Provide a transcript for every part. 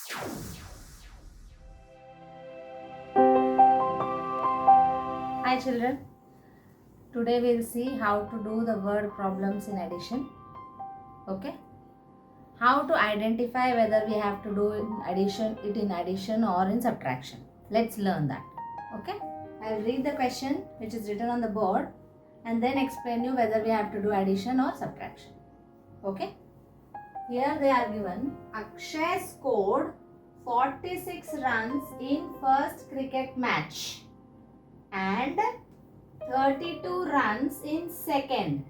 Hi children, today we'll see how to do the word problems in addition. Okay, how to identify whether we have to do it in addition or in subtraction. Let's learn that. Okay, I'll read the question which is written on the board and then explain you whether we have to do addition or subtraction. Okay, here they are given. Akshay scored 46 runs in first cricket match and 32 runs in second.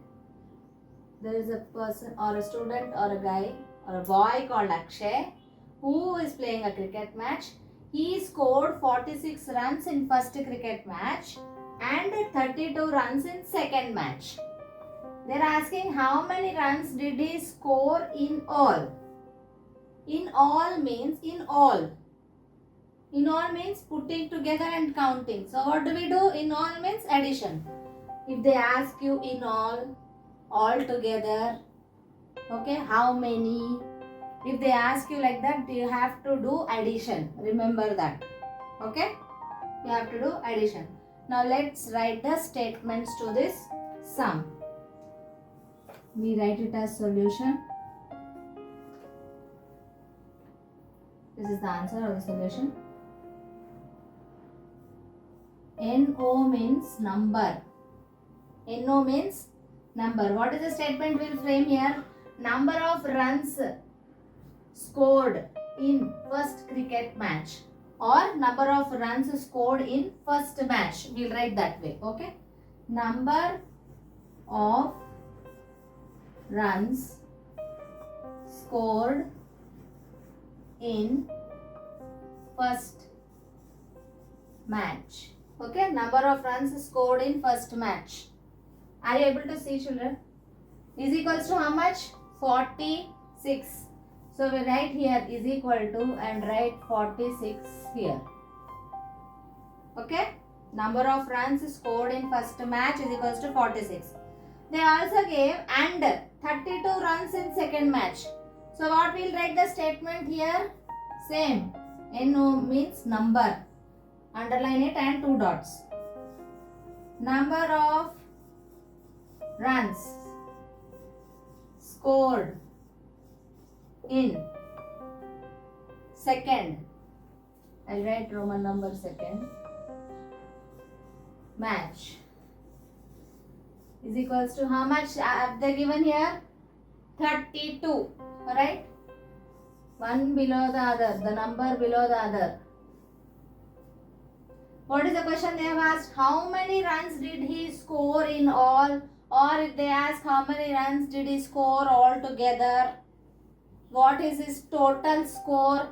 There is a person or a student or a guy or a boy called Akshay who is playing a cricket match. He scored 46 runs in first cricket match and 32 runs in second match. They are asking how many runs did he score in all. In all means in all. In all means putting together and counting. So what do we do? In all means addition. If they ask you in all together, okay, how many? If they ask you like that, you have to do addition. Remember that. Okay? You have to do addition. Now let's write the statements to this sum. We write it as solution. This is the answer or the solution. NO means number. NO means number. What is the statement we'll frame here? Number of runs scored in first cricket match or number of runs scored in first match. We'll write that way. Okay. Number of runs scored in first match. Okay, number of runs scored in first match. Are you able to see, children? Is equals to how much? 46. So we write here is equal to and write 46 here. Okay, number of runs scored in first match is equals to 46. They also gave and 32 runs in second match. So what we'll write the statement here? Same. NO means number. Underline it and 2 dots. Number of runs scored in second. I'll write Roman number second match is equals to how much they given here? 32. Alright? One below the other. The number below the other. What is the question they have asked? How many runs did he score in all? Or if they ask how many runs did he score all together? What is his total score?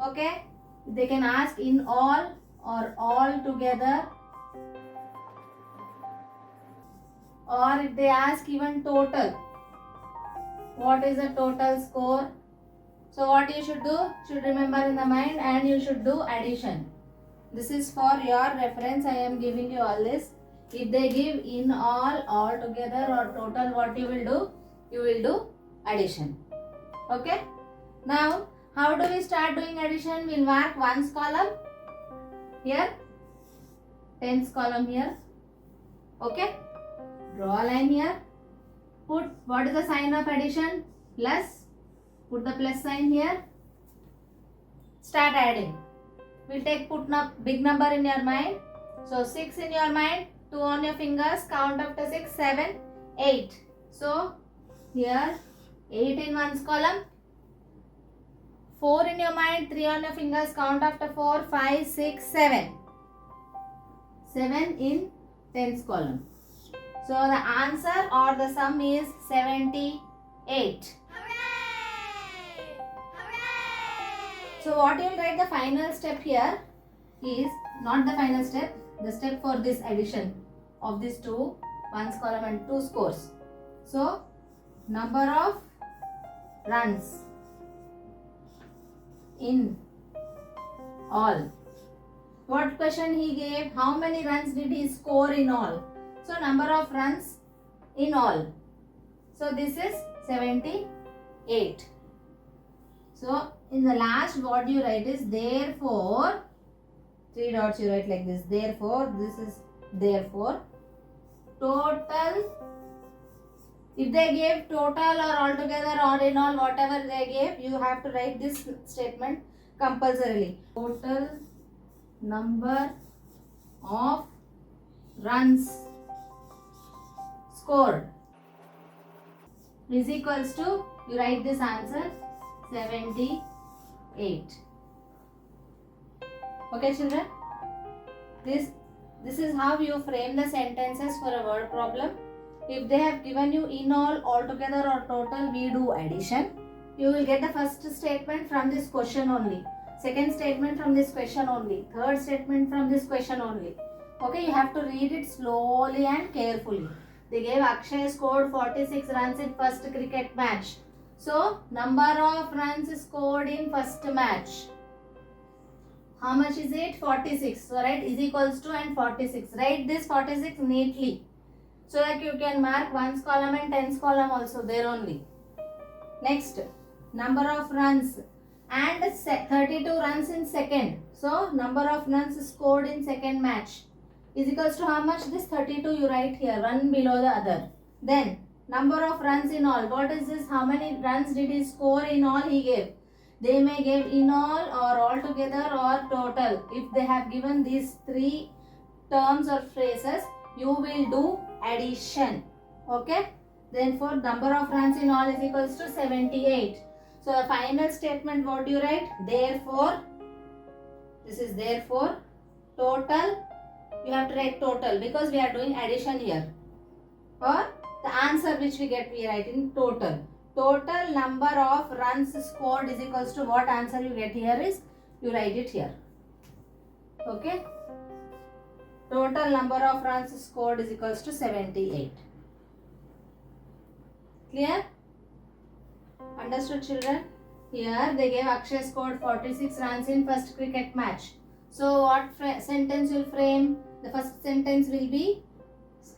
Okay. They can ask in all or all together. Or if they ask even total. What is the total score? So what you should do? Should remember in the mind and you should do addition. This is for your reference. I am giving you all this. If they give in all together or total, what you will do? You will do addition. Okay. Now, how do we start doing addition? We'll mark ones column here, tens column here. Okay. Draw a line here. Put what is the sign of addition? Plus. Put the plus sign here. Start adding. We'll take big number in your mind. So 6 in your mind, 2 on your fingers, count after 6, 7, 8. So here 8 in ones column, 4 in your mind, 3 on your fingers, count after 4, 5, 6, 7. 7 in tens column. So the answer or the sum is 78. So what you will write the final step here is not the final step, the step for this addition of these two, ones column and 2 scores. So number of runs in all. What question he gave? How many runs did he score in all? So number of runs in all. So this is 78. So in the last what you write is therefore, 3 dots you write like this. Therefore, this is therefore total. If they gave total or altogether or in all whatever they gave, you have to write this statement compulsorily. Total number of runs scored is equals to, you write this answer, 78. Okay children, this is how you frame the sentences for a word problem. If they have given you in all, altogether or total, we do addition. You will get the first statement from this question only, second statement from this question only, third statement from this question only. Okay, you have to read it slowly and carefully. They gave Akshay scored 46 runs in first cricket match. So, number of runs scored in first match. How much is it? 46. So, write is equals to and 46. Write this 46 neatly. So that you can mark 1's column and 10's column also there only. Next, number of runs and 32 runs in second. So, number of runs scored in second match is equals to how much? This 32 you write here, one below the other. Then, number of runs in all. What is this? How many runs did he score in all he gave? They may give in all or altogether or total. If they have given these three terms or phrases, you will do addition. Okay? Therefore, number of runs in all is equals to 78. So, the final statement, what do you write? Therefore, this is therefore, total. You have to write total because we are doing addition here. Or the answer which we get, we write in total. Total number of runs scored is equals to what answer you get here is, you write it here. Okay. Total number of runs scored is equals to 78. Clear? Understood children? Here they gave Akshay scored 46 runs in first cricket match. So what sentence will frame? The first sentence will be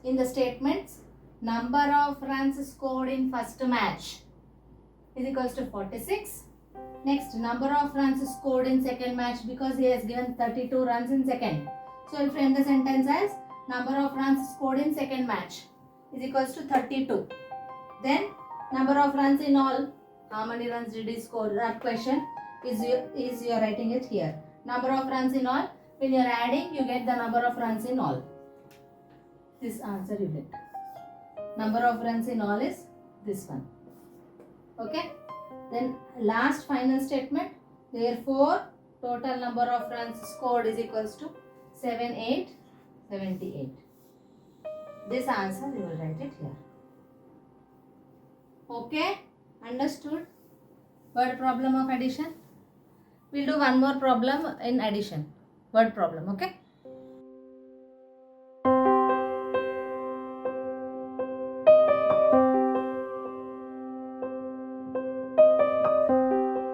in the statements, number of runs scored in first match is equals to 46. Next, number of runs scored in second match, because he has given 32 runs in second. So we'll frame the sentence as number of runs scored in second match is equals to 32. Then number of runs in all, how many runs did he score? That question is you are writing it here. Number of runs in all, when you are adding, you get the number of runs in all. This answer you get. Number of runs in all is this one. Okay. Then last final statement. Therefore, total number of runs scored is equals to 78. This answer you will write it here. Okay. Understood? Word problem of addition. We'll do one more problem in addition. Word problem. Okay.